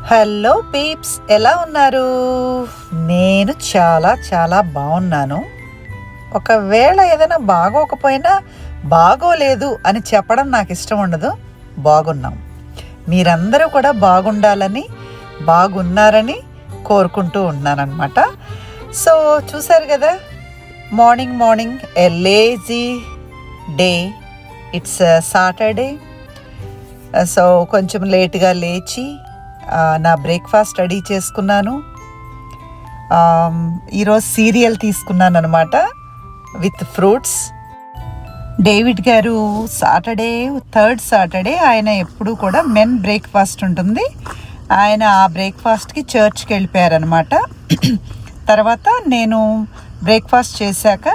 Hello peeps, ఎలా ఉన్నారు? నేను చాలా చాలా బాగున్నాను. ఒకవేళ ఏదైనా బాగోకపోయినా బాగోలేదు అని చెప్పడం నాకు ఇష్టం ఉండదు. బాగున్నాం. మీరందరూ కూడా బాగుండాలని, బాగున్నారని కోరుకుంటూ ఉన్నానన్నమాట. సో చూసారు కదా, morning A lazy day. It's Saturday. So కొంచెం లేట్గా లేచి నా బ్రేక్ఫాస్ట్ రెడీ చేసుకున్నాను. ఈరోజు సీరియల్ తీసుకున్నాను అనమాట విత్ ఫ్రూట్స్. డేవిడ్ గారు థర్డ్ సాటర్డే ఆయన ఎప్పుడు కూడా మెన్ బ్రేక్ఫాస్ట్ ఉంటుంది. ఆయన ఆ బ్రేక్ఫాస్ట్కి చర్చ్కి వెళ్ళిపోయారనమాట. తర్వాత నేను బ్రేక్ఫాస్ట్ చేశాక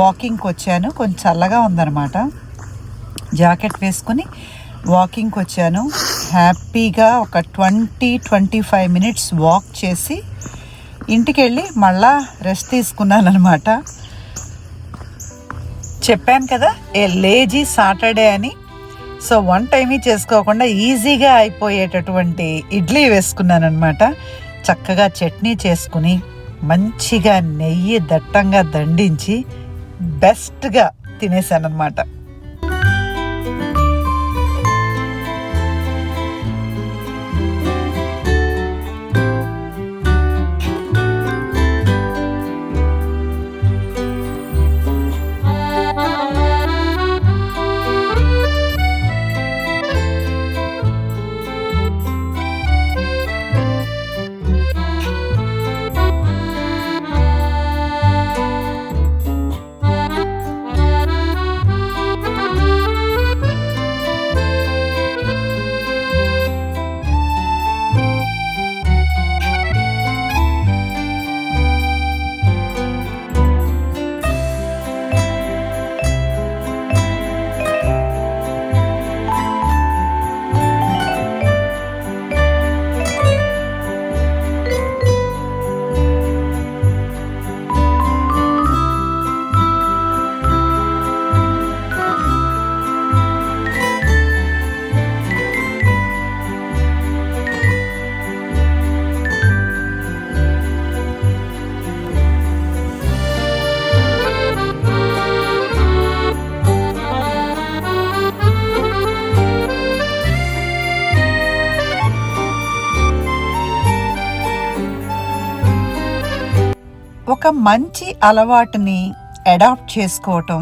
వాకింగ్కి వచ్చాను. కొంచెం చల్లగా ఉందన్నమాట. జాకెట్ వేసుకొని వాకింగ్కి వచ్చాను. హ్యాపీగా ఒక 20-25 మినిట్స్ వాక్ చేసి ఇంటికి వెళ్ళి మళ్ళా రెస్ట్ తీసుకున్నాను అనమాట. చెప్పాను కదా, ఏ లేజీ సాటర్డే అని. సో వన్ టైమీ చేసుకోకుండా ఈజీగా అయిపోయేటటువంటి ఇడ్లీ వేసుకున్నాను అనమాట. చక్కగా చట్నీ చేసుకుని మంచిగా నెయ్యి దట్టంగా దండించి బెస్ట్గా తినేసాను అనమాట. ఒక మంచి అలవాటుని అడాప్ట్ చేసుకోవటం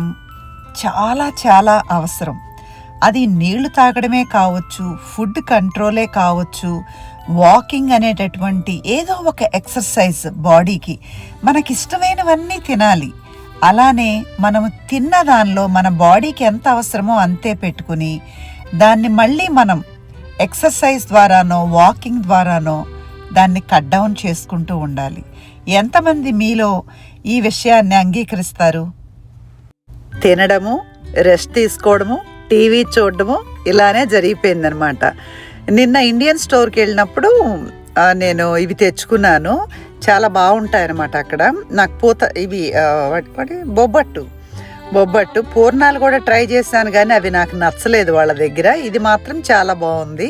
చాలా చాలా అవసరం. అది నీళ్లు తాగడమే కావచ్చు, ఫుడ్ కంట్రోలే కావచ్చు, వాకింగ్ అనేటటువంటి ఏదో ఒక ఎక్సర్సైజ్ బాడీకి. మనకిష్టమైనవన్నీ తినాలి. అలానే మనము తిన్న దానిలో మన బాడీకి ఎంత అవసరమో అంతే పెట్టుకుని దాన్ని మళ్ళీ మనం ఎక్సర్సైజ్ ద్వారానో వాకింగ్ ద్వారానో దాన్ని కట్ డౌన్ చేసుకుంటూ ఉండాలి. ఎంతమంది మీలో ఈ విషయాన్ని అంగీకరిస్తారు? తినడము, రెస్ట్ తీసుకోవడము, టీవీ చూడడము ఇలానే జరిగిపోయిందనమాట. నిన్న ఇండియన్ స్టోర్కి వెళ్ళినప్పుడు నేను ఇవి తెచ్చుకున్నాను. చాలా బాగుంటాయి అన్నమాట అక్కడ. నాకు ఇవి బొబ్బట్టు పూర్ణాలు కూడా ట్రై చేశాను, కానీ అవి నాకు నచ్చలేదు వాళ్ళ దగ్గర. ఇది మాత్రం చాలా బాగుంది.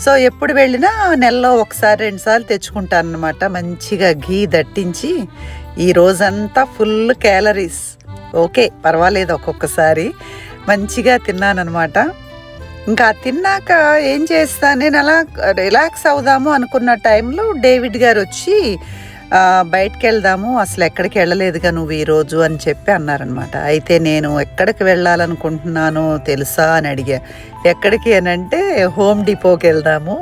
సో ఎప్పుడు వెళ్ళినా నెలలో 1-2 సార్లు తెచ్చుకుంటాను అనమాట. మంచిగా ఘీ దట్టించి ఈ రోజంతా ఫుల్ క్యాలరీస్. ఓకే, పర్వాలేదు, ఒక్కొక్కసారి మంచిగా తిన్నానమాట. ఇంకా తిన్నాక ఏం చేస్తాను, నేను అలా రిలాక్స్ అవుదాము అనుకున్న టైంలో డేవిడ్ గారు వచ్చి బయటికి వెళ్దాము, అసలు ఎక్కడికి వెళ్ళలేదుగా నువ్వు ఈరోజు అని చెప్పి అన్నారనమాట. అయితే నేను ఎక్కడికి వెళ్ళాలనుకుంటున్నానో తెలుసా అని అడిగా. ఎక్కడికి అని అంటే హోమ్ డిపోకి వెళ్దాము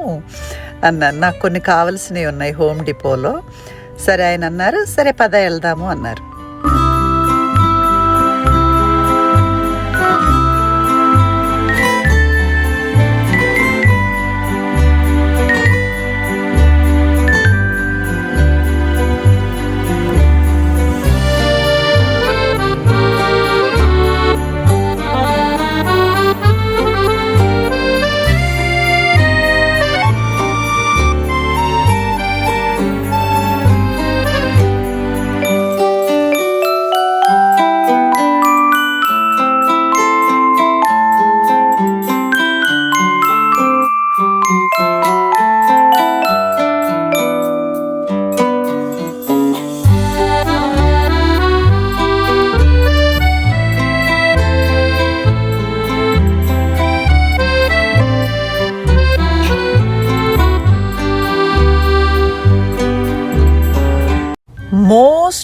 అన్నాను. నాకు కొన్ని కావాల్సినవి ఉన్నాయి హోమ్ డిపోలో. సరే ఆయన అన్నారు, సరే పద వెళ్దాము అన్నారు.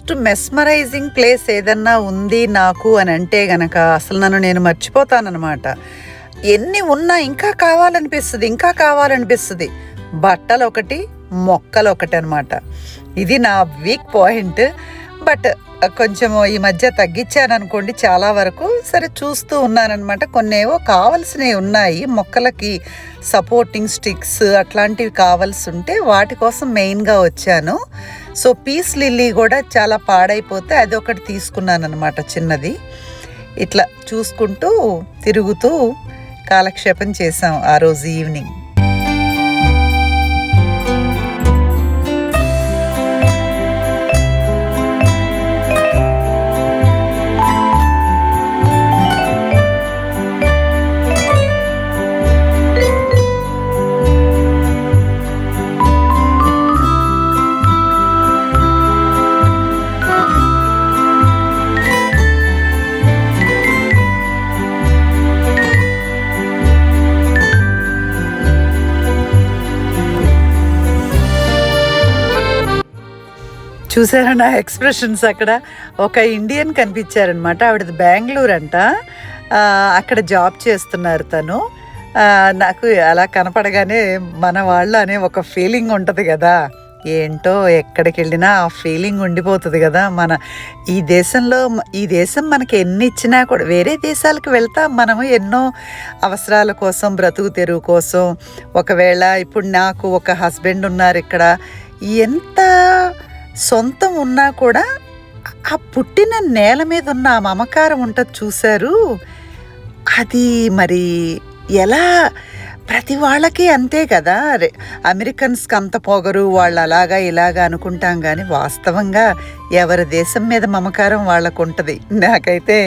మోస్ట్ మెస్మరైజింగ్ ప్లేస్ ఏదన్నా ఉంది నాకు అని అంటే గనక అసలు నేను మర్చిపోతానన్నమాట. ఎన్ని ఉన్నా ఇంకా కావాలనిపిస్తుంది. బట్టలు ఒకటి, మొక్కలు ఒకటి అనమాట. ఇది నా వీక్ పాయింట్. బట్ కొంచెం ఈ మధ్య తగ్గించాను అనుకోండి చాలా వరకు. సరే చూస్తూ ఉన్నానన్నమాట. కొన్ని ఏవో కావాల్సినవి ఉన్నాయి, మొక్కలకి సపోర్టింగ్ స్టిక్స్ అట్లాంటివి కావాల్సి ఉంటే వాటి కోసం మెయిన్గా వచ్చాను. సో పీస్ లిల్లీ కూడా చాలా పాడైపోతే అది ఒకటి తీసుకున్నాను అనమాట చిన్నది. ఇట్లా చూసుకుంటూ తిరుగుతూ కాలక్షేపం చేసాం ఆ రోజు ఈవినింగ్. చూసారా నా ఎక్స్ప్రెషన్స్? అక్కడ ఒక ఇండియన్ కనిపించారనమాట. ఆవిడది బెంగళూరు అంట. అక్కడ జాబ్ చేస్తున్నారు తను. నాకు అలా కనపడగానే మన వాళ్ళు అనే ఒక ఫీలింగ్ ఉంటుంది కదా. ఏంటో ఎక్కడికి వెళ్ళినా ఆ ఫీలింగ్ ఉండిపోతుంది కదా. ఈ దేశం మనకి ఎన్ని ఇచ్చినా కూడా వేరే దేశాలకు వెళ్తాం మనము ఎన్నో అవసరాల కోసం, బ్రతుకు తెరువు కోసం. ఒకవేళ ఇప్పుడు నాకు ఒక హస్బెండ్ ఉన్నారు ఇక్కడ. ఎంత సొంతం ఉన్నా కూడా ఆ పుట్టిన నేల మీద ఉన్న ఆ మమకారం ఉంటుంది చూశారు. అది మరి ఎలా ప్రతి వాళ్ళకి అంతే కదా. అమెరికన్స్కి అంత పొగరు, వాళ్ళు అలాగా ఇలాగా అనుకుంటాం కానీ వాస్తవంగా ఎవరి దేశం మీద మమకారం వాళ్ళకు ఉంటుంది. నాకైతే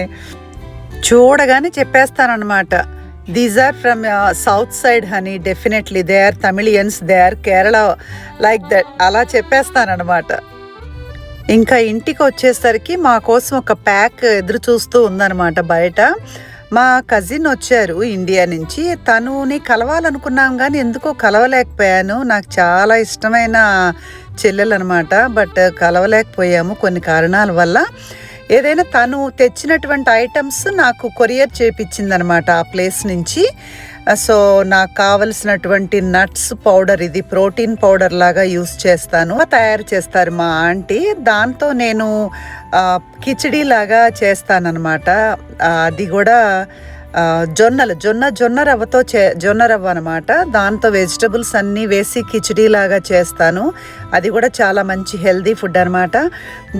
చూడగానే చెప్పేస్తానన్నమాట. These are from south side honey, definitely they are Tamilians, they are Kerala, like that అలా చెప్పేస్తానన్నమాట. ఇంకా ఇంటికి వచ్చేసరికి మా కోసం ఒక ప్యాక్ ఎదురు చూస్తూ ఉందన్నమాట బయట. మా కజిన్ వచ్చారు ఇండియా నుంచి. తనుని కలవాలనుకున్నాం కానీ ఎందుకో కలవలేకపోయాను. నాకు చాలా ఇష్టమైన చెల్లెలు అనమాట. బట్ కలవలేకపోయాము కొన్ని కారణాల వల్ల. ఏదైనా తను తెచ్చినటువంటి ఐటమ్స్ నాకు కొరియర్ చేయించిందనమాట ఆ ప్లేస్ నుంచి. సో నాకు కావలసినటువంటి నట్స్ పౌడర్, ఇది ప్రోటీన్ పౌడర్ లాగా యూస్ చేస్తాను, తయారు చేస్తారు మా ఆంటీ. దాంతో నేను కిచిడీ లాగా చేస్తానన్నమాట. అది కూడా జొన్న రవ్వ అనమాట. దాంతో వెజిటబుల్స్ అన్నీ వేసి కిచిడీ లాగా చేస్తాను. అది కూడా చాలా మంచి హెల్దీ ఫుడ్ అనమాట.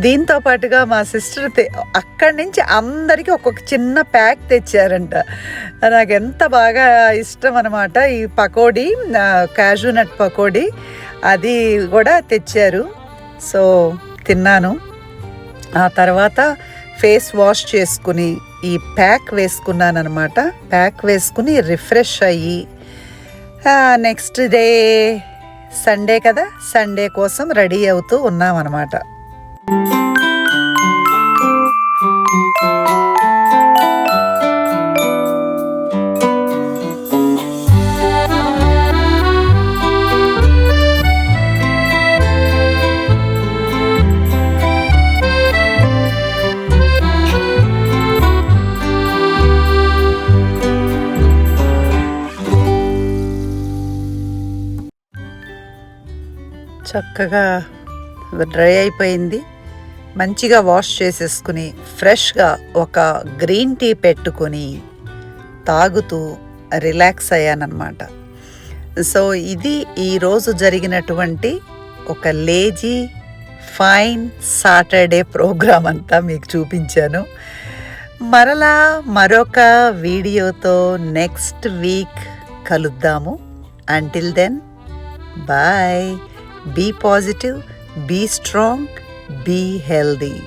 దీంతో పాటుగా మా సిస్టర్ అక్కడి నుంచి అందరికీ ఒక్కొక్క చిన్న ప్యాక్ తెచ్చారంట. నాకు ఎంత బాగా ఇష్టం అనమాట ఈ పకోడీ, క్యాజూ నట్ పకోడీ. అది కూడా తెచ్చారు. సో తిన్నాను. ఆ తర్వాత ఫేస్ వాష్ చేసుకుని ఈ ప్యాక్ వేసుకున్నాను అనమాట. ప్యాక్ వేసుకుని రిఫ్రెష్ అయ్యి నెక్స్ట్ డే సండే కదా, సండే కోసం రెడీ అవుతూ ఉన్నామన్నమాట. చక్కగా డ్రై అయిపోయింది. మంచిగా వాష్ చేసేసుకుని ఫ్రెష్గా ఒక గ్రీన్ టీ పెట్టుకొని తాగుతూ రిలాక్స్ అయ్యానన్నమాట. సో ఇది ఈరోజు జరిగినటువంటి ఒక లేజీ ఫైన్ సాటర్డే ప్రోగ్రామ్ అంతా మీకు చూపించాను. మరలా మరొక వీడియోతో నెక్స్ట్ వీక్ కలుద్దాము. Until then bye. Be positive, be strong, be healthy.